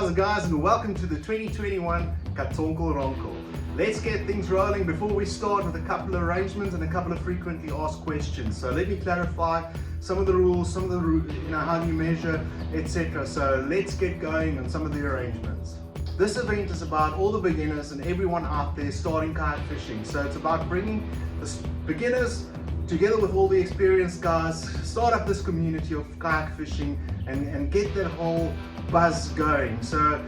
How's it guys, and welcome to the 2021 Katonkel Ronkel. Let's get things rolling before we start with a couple of arrangements and a couple of frequently asked questions. So let me clarify some of the rules, how you measure, etc. So let's get going on some of the arrangements. This event is about all the beginners and everyone out there starting kayak fishing. So it's about bringing the beginners together with all the experienced guys, start up this community of kayak fishing and get that whole buzz going. So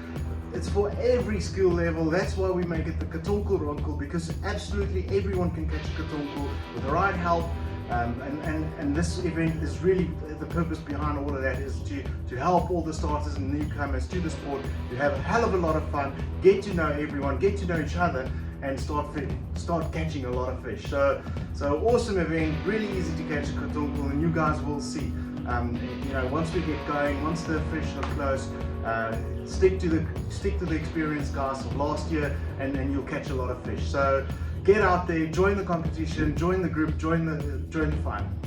it's for every skill level. That's why we make it the Katonkel Ronkel, because absolutely everyone can catch a katonkel with the right help. And this event is really, the purpose behind all of that is to help all the starters and newcomers to the sport to have a hell of a lot of fun, get to know everyone, get to know each other, and start catching a lot of fish. So awesome event, really easy to catch a katonkel, and you guys will see. Once we get going, once the fish are close, stick to the experienced guys of last year, and you'll catch a lot of fish. So get out there, join the competition, join the group, join the fun.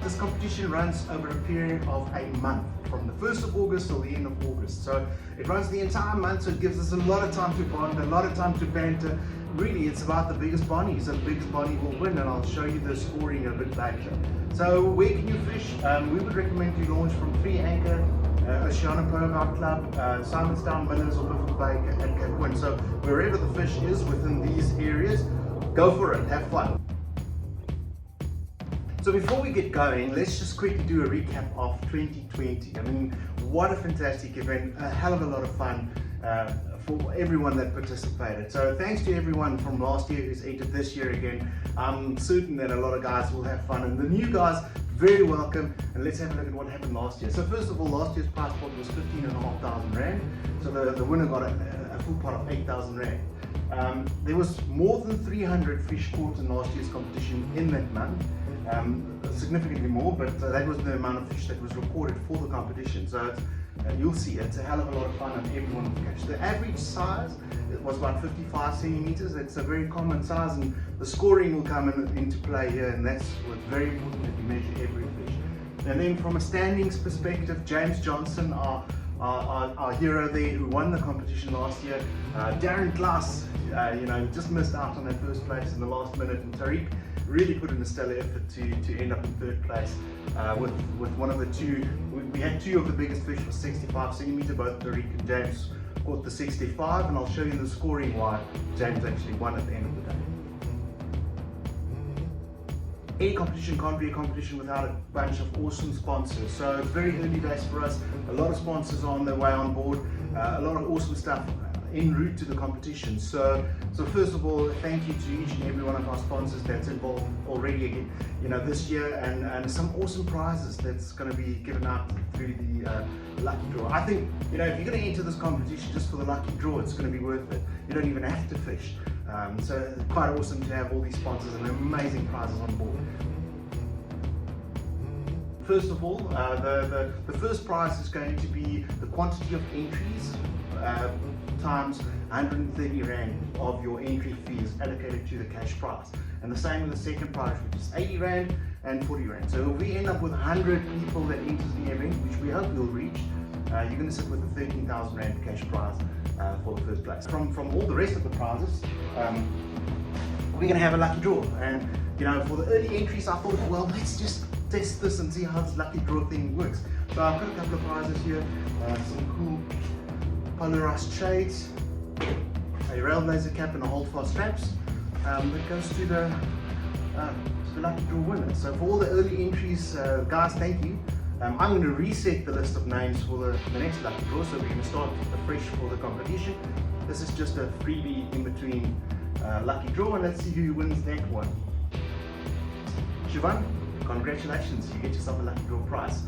This competition runs over a period of a month, from the 1st of August till the end of August. So it runs the entire month, so it gives us a lot of time to bond, a lot of time to banter. Really, it's about the biggest bonnies, and the biggest bonnie will win, and I'll show you the scoring a bit later. So where can you fish? We would recommend you launch from Free Anchor, Oceana Polo Club, Simonstown, Millers, or Buffalo Bay and Cape Wind. So wherever the fish is within these areas, go for it, have fun. So before we get going, let's just quickly do a recap of 2020. I mean, what a fantastic event, a hell of a lot of fun for everyone that participated. So thanks to everyone from last year who's entered this year again. I'm certain that a lot of guys will have fun, and the new guys, very welcome. And let's have a look at what happened last year. So first of all, last year's prize pot was 15,500 Rand. So the winner got a full pot of 8,000 Rand. There was more than 300 fish caught in last year's competition in that month. Significantly more, but that was the amount of fish that was recorded for the competition. So you'll see it's a hell of a lot of fun, and everyone will catch. The average size was about 55 centimeters. It's a very common size, and the scoring will come into play here, and that's what's very important, that you measure every fish. And then from a standings perspective, James Johnson, our hero there, who won the competition last year, Darren Glass, just missed out on that first place in the last minute, and Tariq really put in a stellar effort to end up in third place with one of the two. We had two of the biggest fish for 65 centimeter. Both Tariq and James caught the 65, and I'll show you the scoring why James actually won at the end of the day. Any competition can't be a competition without a bunch of awesome sponsors. So it's very early days for us. A lot of sponsors are on their way on board. A lot of awesome stuff en route to the competition. So first of all, thank you to each and every one of our sponsors that's involved already again, this year, and some awesome prizes that's going to be given out through the lucky draw. I think, if you're going to enter this competition just for the lucky draw, it's going to be worth it. You don't even have to fish. So quite awesome to have all these sponsors and amazing prizes on board. First of all, the first prize is going to be the quantity of entries times 130 Rand of your entry fees allocated to the cash prize. And the same with the second prize, which is 80 Rand and 40 Rand. So if we end up with 100 people that enters the event, which we hope we'll reach, you're going to sit with a 13,000 Rand cash prize for the first place. From all the rest of the prizes, we're going to have a lucky draw. And for the early entries, I thought, well, let's just test this and see how this lucky draw thing works. So I've got a couple of prizes here, some cool polarized shades, a rail laser cap, and a hold fast straps that goes to the lucky draw winner. So for all the early entries, guys, thank you. I'm going to reset the list of names for the next lucky draw, so we're going to start afresh for the competition. This is just a freebie in between lucky draw, and let's see who wins that one. Siobhan, congratulations, you get yourself a lucky draw prize.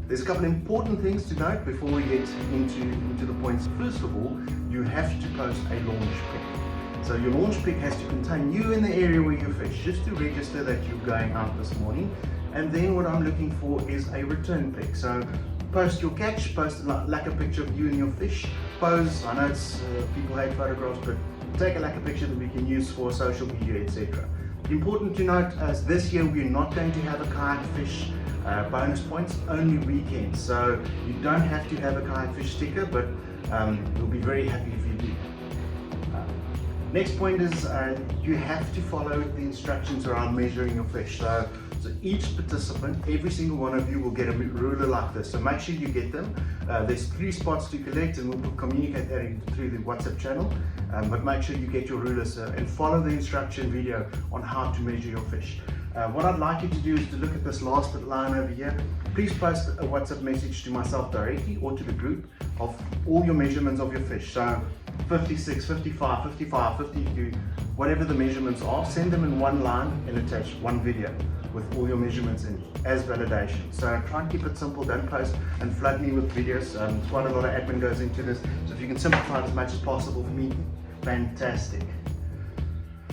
There's a couple of important things to note before we get into the points. First of all, you have to post a launch pic. So your launch pic has to contain you in the area where you fish, just to register that you're going out this morning. And then what I'm looking for is a return pic. So post your catch, post like a picture of you and your fish. Pose, I know it's people hate photographs, but take a picture that we can use for social media, etc. Important to note, as this year we're not going to have a kayak fish bonus points, only weekends. So you don't have to have a kayak fish sticker, but we'll be very happy if you do. Next point is you have to follow the instructions around measuring your fish. So each participant, every single one of you will get a ruler like this. So make sure you get them. There's 3 spots to collect, and we'll communicate that through the WhatsApp channel. But make sure you get your rulers and follow the instruction video on how to measure your fish. What I'd like you to do is to look at this last line over here. Please post a WhatsApp message to myself directly or to the group of all your measurements of your fish. So 56, 55, 55, 52, whatever the measurements are, send them in one line and attach one video with all your measurements in as validation. So try and keep it simple, don't post and flood me with videos. Quite a lot of admin goes into this, so if you can simplify it as much as possible for me, fantastic.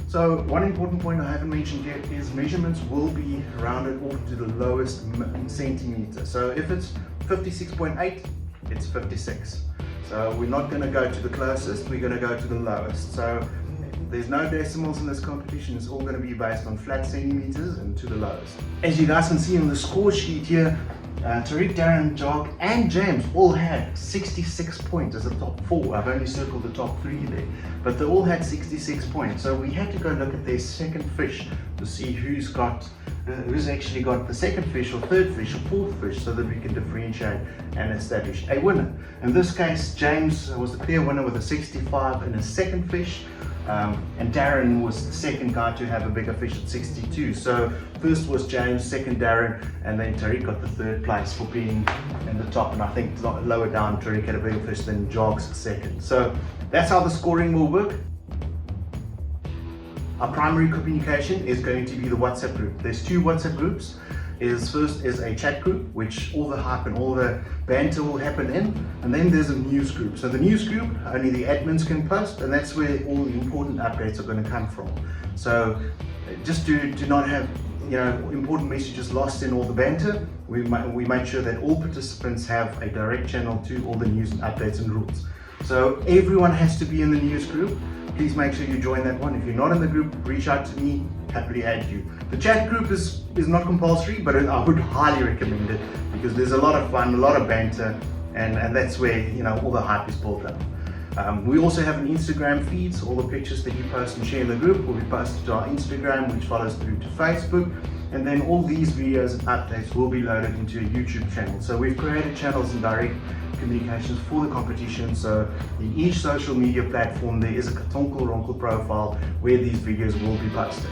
So one important point I haven't mentioned yet is measurements will be rounded off to the lowest centimeter. So if it's 56.8, it's 56. So we're not going to go to the closest, we're going to go to the lowest. So there's no decimals in this competition, it's all going to be based on flat centimeters and to the lowest. As you guys can see on the score sheet here, Tariq, Darren, Jog and James all had 66 points as the top 4. I've only circled the top 3 there, but they all had 66 points. So we had to go look at their second fish to see who's actually got the second fish or third fish or fourth fish, so that we can differentiate and establish a winner. In this case, James was the clear winner with a 65 in his second fish. And Darren was the second guy to have a bigger fish at 62. So first was James, second Darren, and then Tariq got the third place for being in the top. And I think lower down, Tariq had a bigger fish than Jog's second. So that's how the scoring will work. Our primary communication is going to be the WhatsApp group. There's 2 WhatsApp groups. First is a chat group, which all the hype and all the banter will happen in, and then there's a news group. So the news group, only the admins can post, and that's where all the important updates are going to come from. So just to not have important messages lost in all the banter, we made sure that all participants have a direct channel to all the news and updates and rules. So everyone has to be in the news group. Please make sure you join that one. If you're not in the group, reach out to me, happily add you. The chat group is not compulsory, but I would highly recommend it because there's a lot of fun, a lot of banter, and that's where all the hype is built up. We also have an Instagram feed, so all the pictures that you post and share in the group will be posted to our Instagram, which follows through to Facebook, and then all these videos and updates will be loaded into a YouTube channel. So we've created channels in direct communications for the competition. So in each social media platform there is a Katonkel Ronkel profile where these videos will be posted.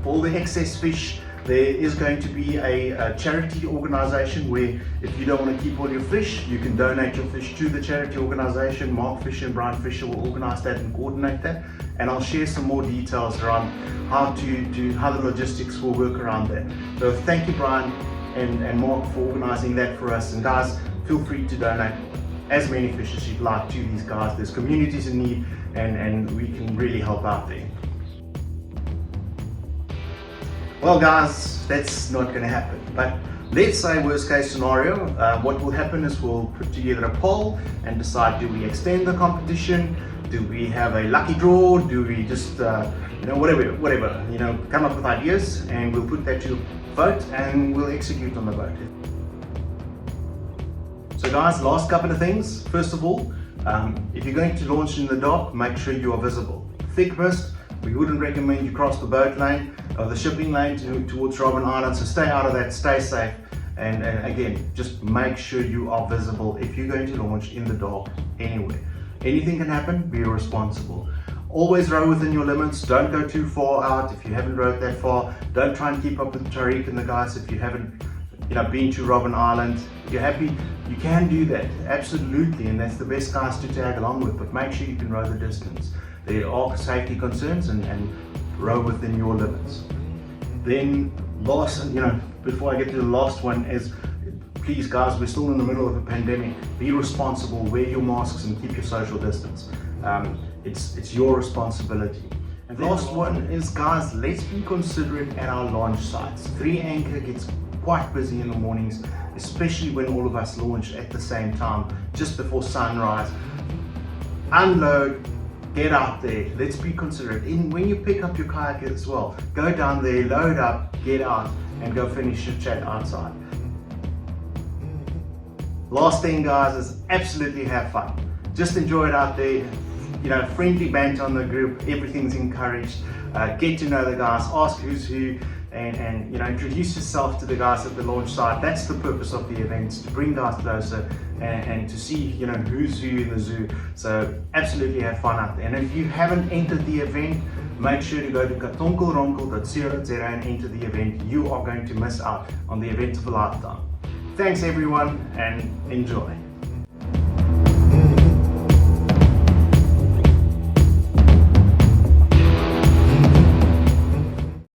For all the excess fish, there is going to be a charity organization where if you don't want to keep all your fish, you can donate your fish to the charity organization. Mark Fisher and Brian Fisher will organize that and coordinate that, and I'll share some more details around how the logistics will work around that. So thank you, Brian and Mark, for organizing that for us. And guys, feel free to donate as many fish as you'd like to these guys. There's communities in need, and we can really help out there. Well guys, that's not going to happen, but let's say worst case scenario, what will happen is we'll put together a poll and decide, do we extend the competition, do we have a lucky draw, do we just whatever, come up with ideas, and we'll put that to vote and we'll execute on the vote. So guys, last couple of things. First of all, if you're going to launch in the dock, make sure you are visible. Thick mist, we wouldn't recommend you cross the boat lane or the shipping lane towards Robben Island, so stay out of that, stay safe, and again, just make sure you are visible if you're going to launch in the dock anywhere. Anything can happen, be responsible. Always row within your limits, don't go too far out if you haven't rowed that far. Don't try and keep up with Tariq and the guys if you haven't been to Robben Island. If you're happy, you can do that, absolutely, and that's the best guys to tag along with, but make sure you can row the distance. There are safety concerns, and row within your limits. Then last, before I get to the last one is, please guys, we're still in the middle of a pandemic. Be responsible, wear your masks and keep your social distance. It's your responsibility. And the last one is, guys, let's be considerate at our launch sites. 3 Anchor gets quite busy in the mornings, especially when all of us launch at the same time, just before sunrise. Unload, get out there, let's be considerate. When you pick up your kayak as well, go down there, load up, get out, and go finish your chat outside. Last thing, guys, is absolutely have fun. Just enjoy it out there. You know, friendly banter on the group, everything's encouraged. Get to know the guys, ask who's who, and you know, introduce yourself to the guys at the launch site. That's the purpose of the events, to bring guys closer and to see, you know, who's who in the zoo. So absolutely have fun out there. And if you haven't entered the event, make sure to go to katonkelronkel.co.za and enter the event. You are going to miss out on the event of a lifetime. Thanks everyone, and enjoy.